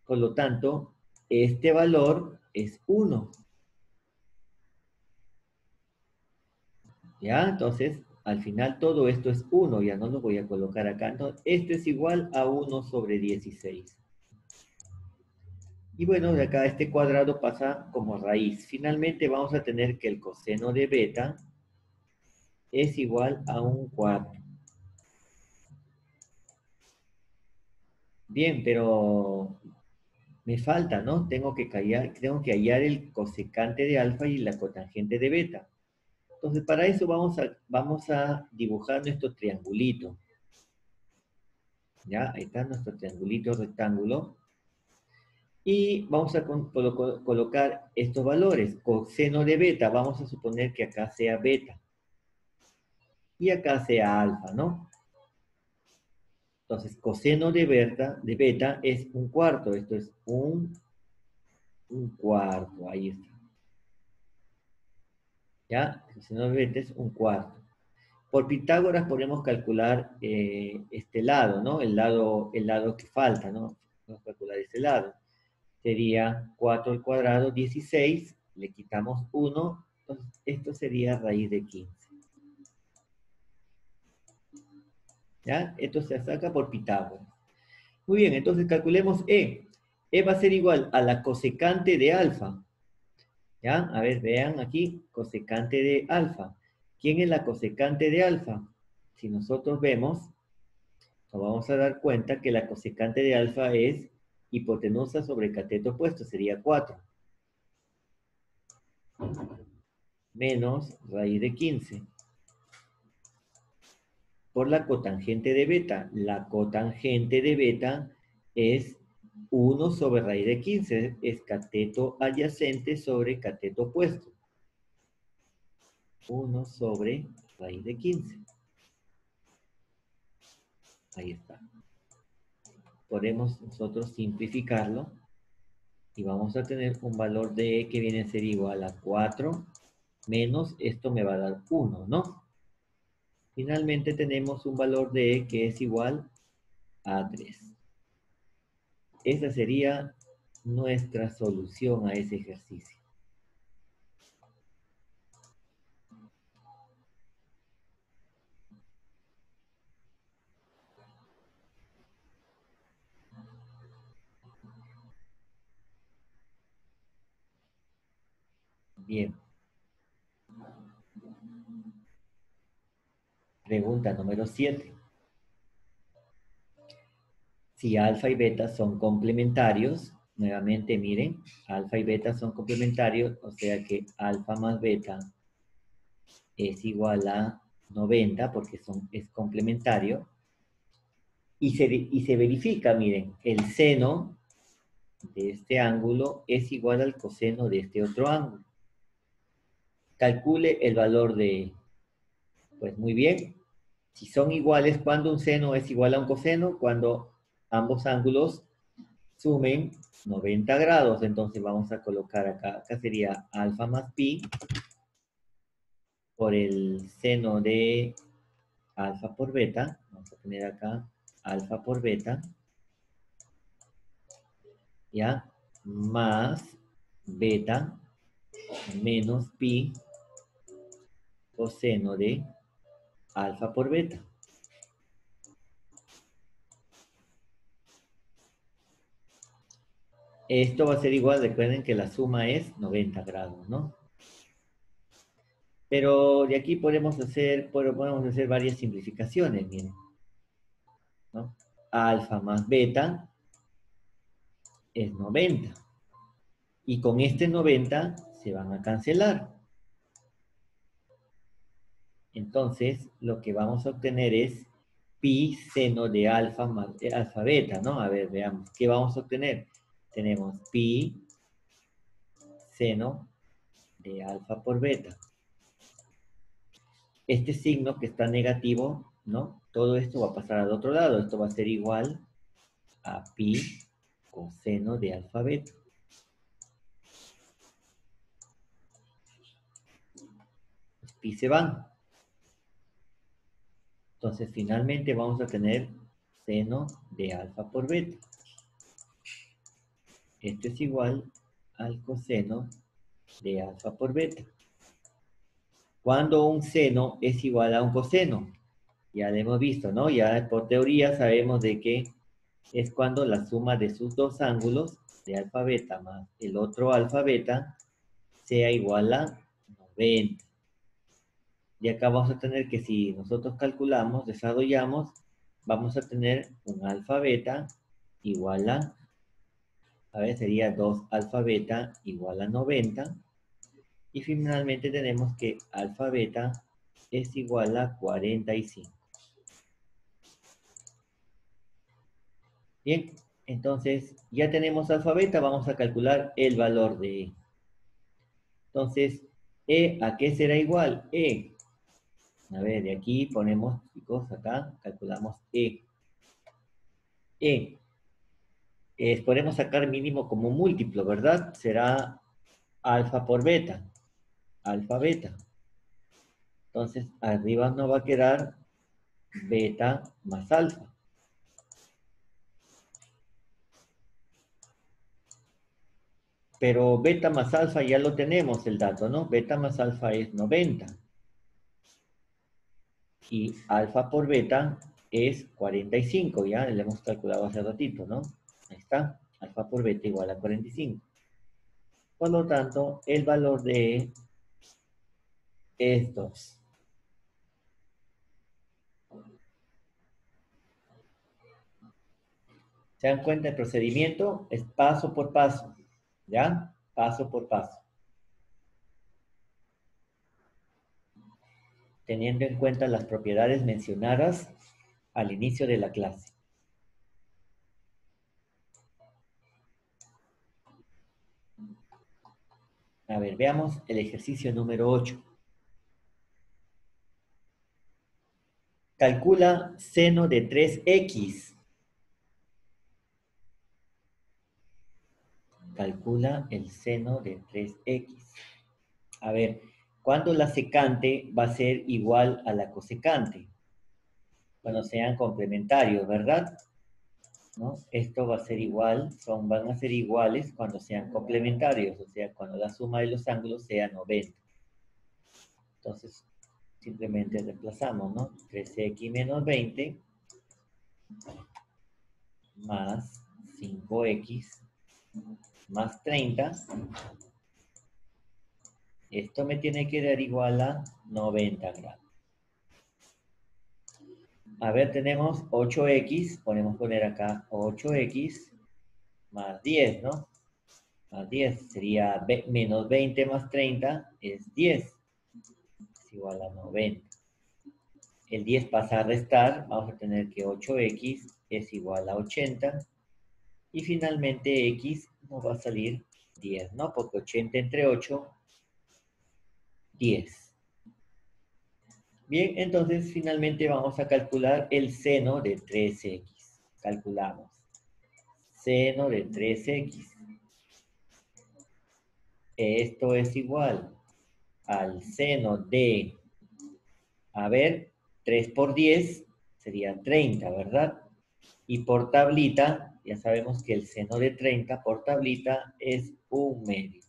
Por lo tanto, este valor es 1. ¿Ya? Entonces, al final todo esto es 1. Ya no lo voy a colocar acá. Entonces, esto es igual a 1 sobre 16. Y bueno, de acá este cuadrado pasa como raíz. Finalmente vamos a tener que el coseno de beta es igual a un cuarto. Bien, pero me falta, ¿no? Tengo que hallar el cosecante de alfa y la cotangente de beta. Entonces, para eso vamos a dibujar nuestro triangulito. ¿Ya? Ahí está nuestro triangulito rectángulo. Y vamos a colocar estos valores. Coseno de beta, vamos a suponer que acá sea beta. Y acá sea alfa, ¿no? Entonces, coseno de beta es un cuarto. Esto es un cuarto. Ahí está. ¿Ya? Coseno de beta es un cuarto. Por Pitágoras podemos calcular este lado, ¿no? El lado que falta, ¿no? Vamos a calcular ese lado. Sería 4 al cuadrado, 16. Le quitamos 1. Entonces, esto sería raíz de 15. ¿Ya? Esto se saca por Pitágoras. Muy bien, entonces calculemos E. E va a ser igual a la cosecante de alfa. ¿Ya? A ver, vean aquí, cosecante de alfa. ¿Quién es la cosecante de alfa? Si nosotros vemos, nos vamos a dar cuenta que la cosecante de alfa es hipotenusa sobre cateto opuesto, sería 4. Menos raíz de 15. Por la cotangente de beta. La cotangente de beta es 1 sobre raíz de 15, es cateto adyacente sobre cateto opuesto. 1 sobre raíz de 15. Ahí está. Podemos nosotros simplificarlo y vamos a tener un valor de E que viene a ser igual a 4 menos, esto me va a dar 1, ¿no? Finalmente tenemos un valor de E que es igual a 3. Esa sería nuestra solución a ese ejercicio. Bien. Pregunta número 7. Si alfa y beta son complementarios, nuevamente miren, alfa y beta son complementarios, o sea que alfa más beta es igual a 90 porque es complementario. Y se verifica, miren, el seno de este ángulo es igual al coseno de este otro ángulo. Calcule el valor de, pues muy bien, si son iguales, cuando un seno es igual a un coseno, cuando ambos ángulos sumen 90 grados. Entonces vamos a colocar acá sería alfa más pi por el seno de alfa por beta. Vamos a poner acá alfa por beta, ¿ya? Más beta menos pi coseno de alfa por beta. Esto va a ser igual, recuerden que la suma es 90 grados, ¿no? Pero de aquí podemos hacer varias simplificaciones, miren, ¿no? Alfa más beta es 90. Y con este 90 se van a cancelar. Entonces, lo que vamos a obtener es pi seno de alfa más alfa beta, ¿no? A ver, veamos. ¿Qué vamos a obtener? Tenemos pi seno de alfa por beta. Este signo que está negativo, ¿no? Todo esto va a pasar al otro lado. Esto va a ser igual a pi coseno de alfa beta. Los pi se van. Entonces, finalmente vamos a tener seno de alfa por beta. Esto es igual al coseno de alfa por beta. Cuando un seno es igual a un coseno, ya lo hemos visto, ¿no? Ya por teoría sabemos de que es cuando la suma de sus dos ángulos, de alfa beta más el otro alfa beta, sea igual a 90. Y acá vamos a tener que si nosotros calculamos, desarrollamos, vamos a tener un alfa beta igual a ver, sería 2 alfa beta igual a 90. Y finalmente tenemos que alfa beta es igual a 45. Bien, entonces ya tenemos alfa beta, vamos a calcular el valor de E. Entonces, ¿E a qué será igual? E. A ver, de aquí ponemos, chicos, acá calculamos E. E. Podemos sacar mínimo como múltiplo, ¿verdad? Será alfa por beta. Alfa beta. Entonces, arriba nos va a quedar beta más alfa. Pero beta más alfa ya lo tenemos el dato, ¿no? Beta más alfa es 90. Y alfa por beta es 45, ya lo hemos calculado hace ratito, ¿no? Ahí está, alfa por beta igual a 45. Por lo tanto, el valor de estos. ¿Se dan cuenta? El procedimiento es paso por paso, ¿ya? Paso por paso. Teniendo en cuenta las propiedades mencionadas al inicio de la clase. A ver, veamos el ejercicio número 8. Calcula seno de 3x. Calcula el seno de 3x. A ver, ¿cuándo la secante va a ser igual a la cosecante? Cuando sean complementarios, ¿verdad? ¿No? Esto va a ser igual, van a ser iguales cuando sean complementarios, o sea, cuando la suma de los ángulos sea 90. Entonces, simplemente reemplazamos, ¿no? 3x menos 20 más 5x más 30. Esto me tiene que dar igual a 90 grados. A ver, tenemos 8x, podemos poner acá 8x más 10, ¿no? Más 10 sería menos 20 más 30 es 10, es igual a 90. El 10 pasa a restar, vamos a tener que 8x es igual a 80 y finalmente x nos va a salir 10, ¿no? Porque 80 entre 8, 10. Bien, entonces finalmente vamos a calcular el seno de 3x. Calculamos. Seno de 3x. Esto es igual al seno de, a ver, 3 por 10 sería 30, ¿verdad? Y por tablita, ya sabemos que el seno de 30 por tablita es 1/2.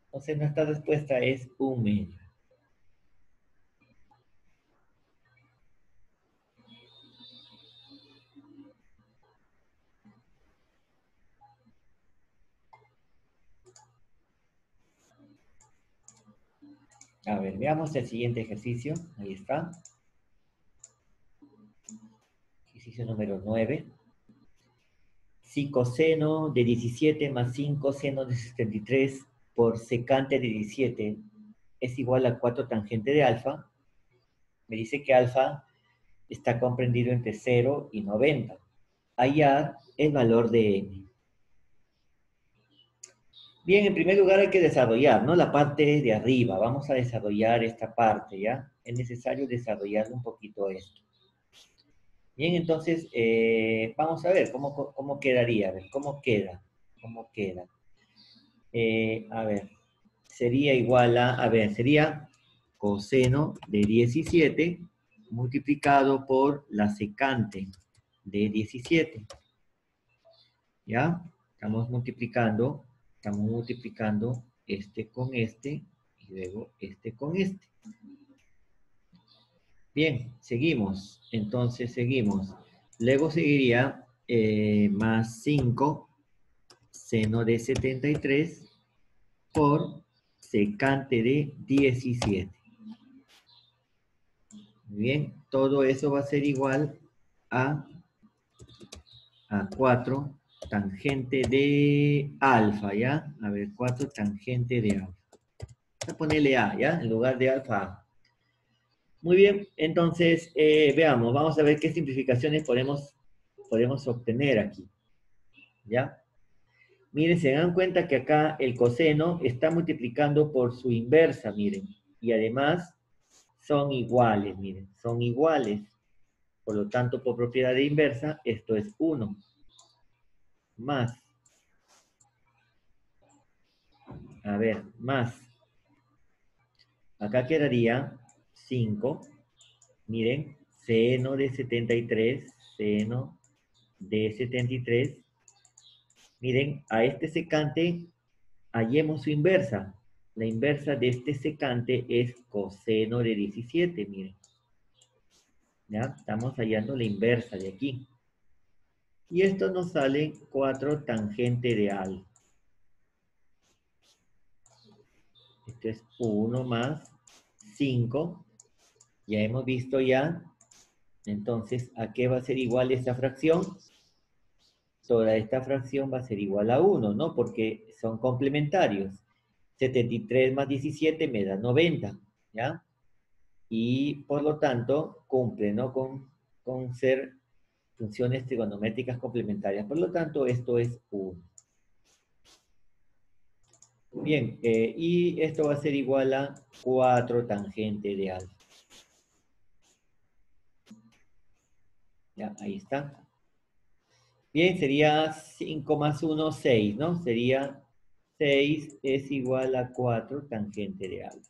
Entonces nuestra respuesta es 1/2. A ver, veamos el siguiente ejercicio. Ahí está. Ejercicio número 9. Si coseno de 17 más 5 seno de 73 por secante de 17 es igual a 4 tangente de alfa, me dice que alfa está comprendido entre 0 y 90. Hallar el valor de n. Bien, en primer lugar hay que desarrollar, ¿no? La parte de arriba. Vamos a desarrollar esta parte, ¿ya? Es necesario desarrollar un poquito esto. Bien, entonces, vamos a ver cómo quedaría. A ver, ¿cómo queda? ¿Cómo queda? A ver, sería igual a ver, sería coseno de 17 multiplicado por la secante de 17. ¿Ya? Estamos multiplicando este con este y luego este con este. Bien, seguimos. Entonces seguimos. Luego seguiría más 5 seno de 73 por secante de 17. Muy bien, todo eso va a ser igual a 4 tangente de alfa, ¿ya? A ver, 4 tangente de alfa. Vamos a ponerle A, ¿ya? En lugar de alfa A. Muy bien, entonces veamos, vamos a ver qué simplificaciones podemos obtener aquí, ¿ya? Miren, se dan cuenta que acá el coseno está multiplicando por su inversa, miren, y además son iguales, miren, son iguales. Por lo tanto, por propiedad de inversa, esto es 1 más, a ver, más. Acá quedaría 5, miren, seno de 73, seno de 73. Miren, a este secante hallemos su inversa. La inversa de este secante es coseno de 17, miren. ¿Ya? Estamos hallando la inversa de aquí. Y esto nos sale 4 tangente de alfa. Esto es 1 más 5. Ya hemos visto ya. Entonces, ¿a qué va a ser igual esta fracción? Toda esta fracción va a ser igual a 1, ¿no? Porque son complementarios. 73 más 17 me da 90, ¿ya? Y por lo tanto cumple, ¿no? Con ser funciones trigonométricas complementarias. Por lo tanto, esto es 1. Bien, y esto va a ser igual a 4 tangente de alfa. Ya, ahí está. Bien, sería 5 más 1, 6, ¿no? Sería 6 es igual a 4 tangente de alfa.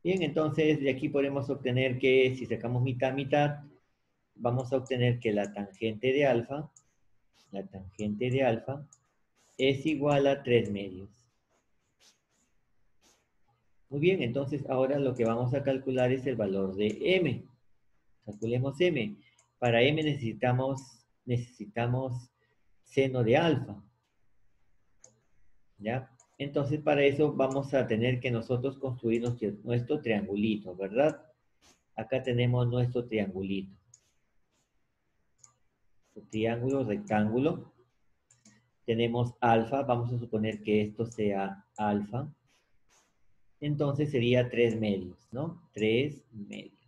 Bien, entonces de aquí podemos obtener que si sacamos mitad, mitad, vamos a obtener que la tangente de alfa es igual a 3 medios. Muy bien, entonces ahora lo que vamos a calcular es el valor de m. Calculemos m. Para m necesitamos seno de alfa. ¿Ya? Entonces para eso vamos a tener que nosotros construir nuestro triangulito, ¿verdad? Acá tenemos nuestro triangulito. Triángulo, rectángulo. Tenemos alfa, vamos a suponer que esto sea alfa. Entonces sería 3 medios, ¿no? 3 medios.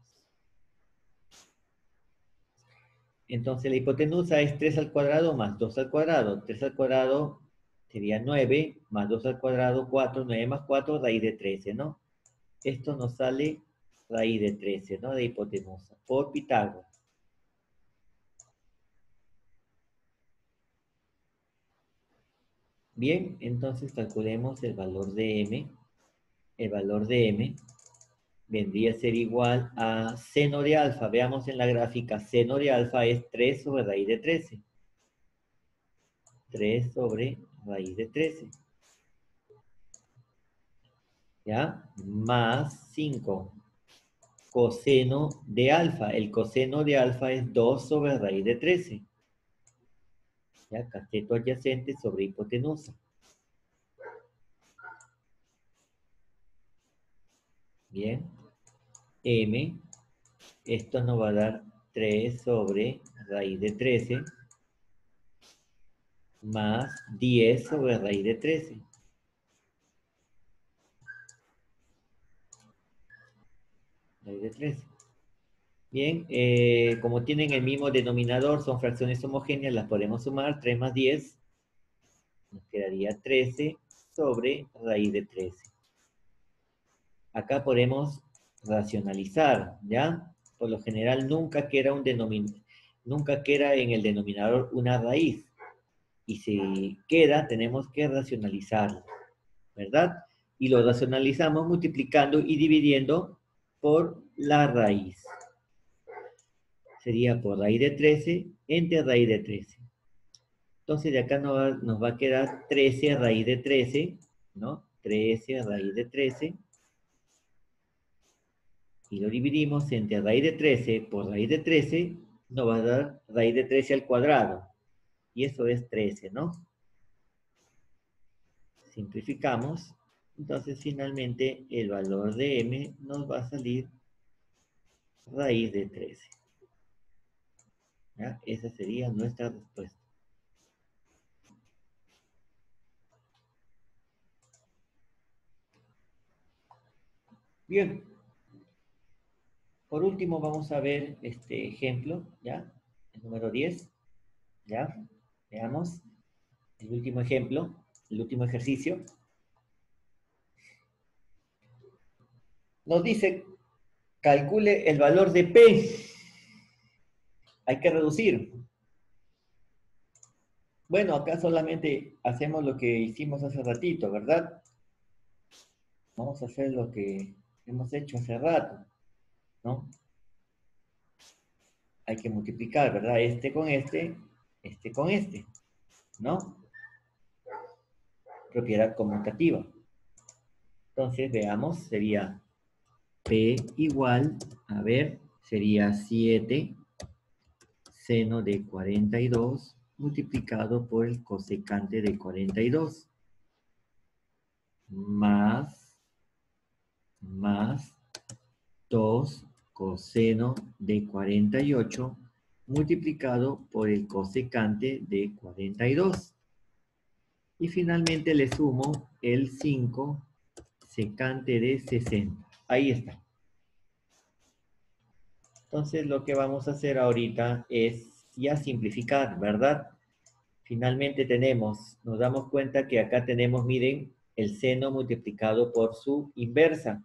Entonces la hipotenusa es 3 al cuadrado más 2 al cuadrado. 3 al cuadrado sería 9, más 2 al cuadrado, 4, 9 más 4, raíz de 13, ¿no? Esto nos sale raíz de 13, ¿no? De hipotenusa, por Pitágoras. Bien, entonces calculemos el valor de m. El valor de m vendría a ser igual a seno de alfa. Veamos en la gráfica, seno de alfa es 3 sobre raíz de 13. 3 sobre raíz de 13. ¿Ya? Más 5. Coseno de alfa. El coseno de alfa es 2 sobre raíz de 13. ¿Ya? Cateto adyacente sobre hipotenusa. Bien. M. Esto nos va a dar 3 sobre raíz de 13 más 10 sobre raíz de 13. Raíz de 13. Bien, como tienen el mismo denominador, son fracciones homogéneas, las podemos sumar. 3 más 10 nos quedaría 13 sobre raíz de 13. Acá podemos racionalizar, ¿ya? Por lo general nunca queda en el denominador una raíz. Y si queda, tenemos que racionalizarlo, ¿verdad? Y lo racionalizamos multiplicando y dividiendo por la raíz. Sería por raíz de 13 entre raíz de 13. Entonces de acá nos va a quedar 13 raíz de 13, ¿no? 13 raíz de 13. Y lo dividimos entre raíz de 13 por raíz de 13, nos va a dar raíz de 13 al cuadrado. Y eso es 13, ¿no? Simplificamos. Entonces finalmente el valor de m nos va a salir raíz de 13. ¿Ya? Esa sería nuestra respuesta. Bien. Por último, vamos a ver este ejemplo, ¿ya? El número 10, ¿ya? Veamos el último ejemplo, el último ejercicio. Nos dice, calcule el valor de P. Hay que reducir. Bueno, acá solamente hacemos lo que hicimos hace ratito, ¿verdad? Vamos a hacer lo que hemos hecho hace rato, ¿no? Hay que multiplicar, ¿verdad? Este con este con este, ¿no? Propiedad conmutativa. Entonces, veamos, sería P igual, a ver, sería 7 seno de 42 multiplicado por el cosecante de 42 más 2 coseno de 48 multiplicado por el cosecante de 42. Y finalmente le sumo el 5 secante de 60. Ahí está. Entonces lo que vamos a hacer ahorita es ya simplificar, ¿verdad? Finalmente nos damos cuenta que acá tenemos, miren, el seno multiplicado por su inversa.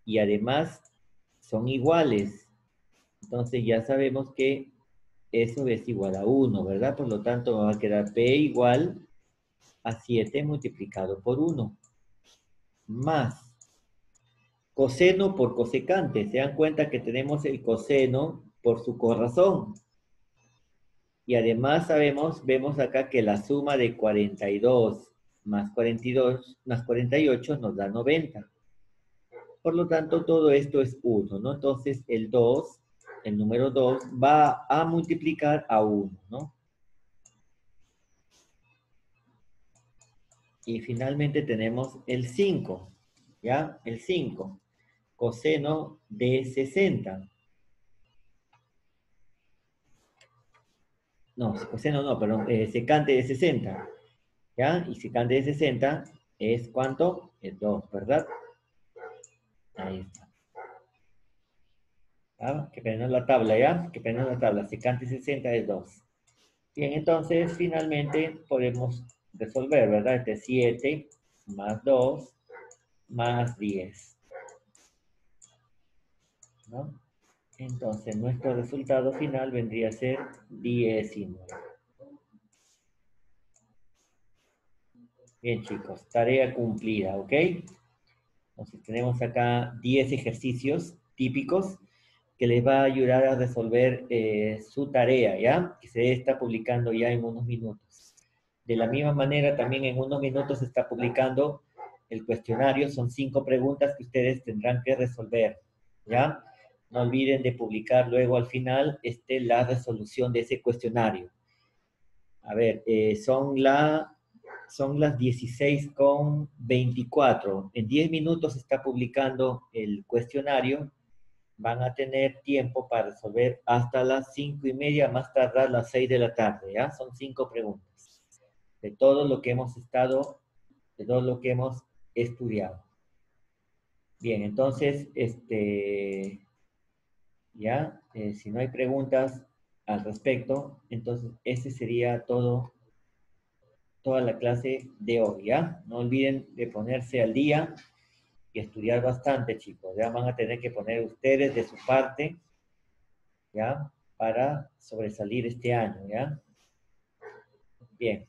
Y además son iguales. Entonces ya sabemos que eso es igual a 1, ¿verdad? Por lo tanto va a quedar P igual a 7 multiplicado por 1. Más coseno por cosecante. Se dan cuenta que tenemos el coseno por su corrazón. Y además vemos acá que la suma de 42 más 48 nos da 90. Por lo tanto, todo esto es 1, ¿no? Entonces, el número 2, va a multiplicar a 1, ¿no? Y finalmente tenemos el 5, ¿ya? El 5, coseno de 60. No, coseno no, perdón, secante de 60, ¿ya? Y secante de 60 es ¿cuánto? Es 2, ¿verdad? Ahí está. ¿Ah? Que prenda la tabla, ¿ya? Que prenda la tabla. Secante 60 es 2. Bien, entonces finalmente podemos resolver, ¿verdad? Este 7 más 2 más 10, ¿no? Entonces nuestro resultado final vendría a ser 19. Bien, chicos, tarea cumplida, ¿ok? Entonces tenemos acá 10 ejercicios típicos que les va a ayudar a resolver su tarea, ¿ya? Que se está publicando ya en unos minutos. De la misma manera, también en unos minutos se está publicando el cuestionario. Son 5 preguntas que ustedes tendrán que resolver, ¿ya? No olviden de publicar luego al final la resolución de ese cuestionario. A ver, son las 16:24. En 10 minutos se está publicando el cuestionario. Van a tener tiempo para resolver hasta las 5:30, más tardar las 6 de la tarde, ¿ya? Son 5 preguntas de todo lo que hemos de todo lo que hemos estudiado. Bien, entonces, ya, si no hay preguntas al respecto, entonces ese sería toda la clase de hoy, ¿ya? No olviden de ponerse al día y estudiar bastante, chicos. Ya van a tener que poner ustedes de su parte, ¿ya? Para sobresalir este año, ¿ya? Bien.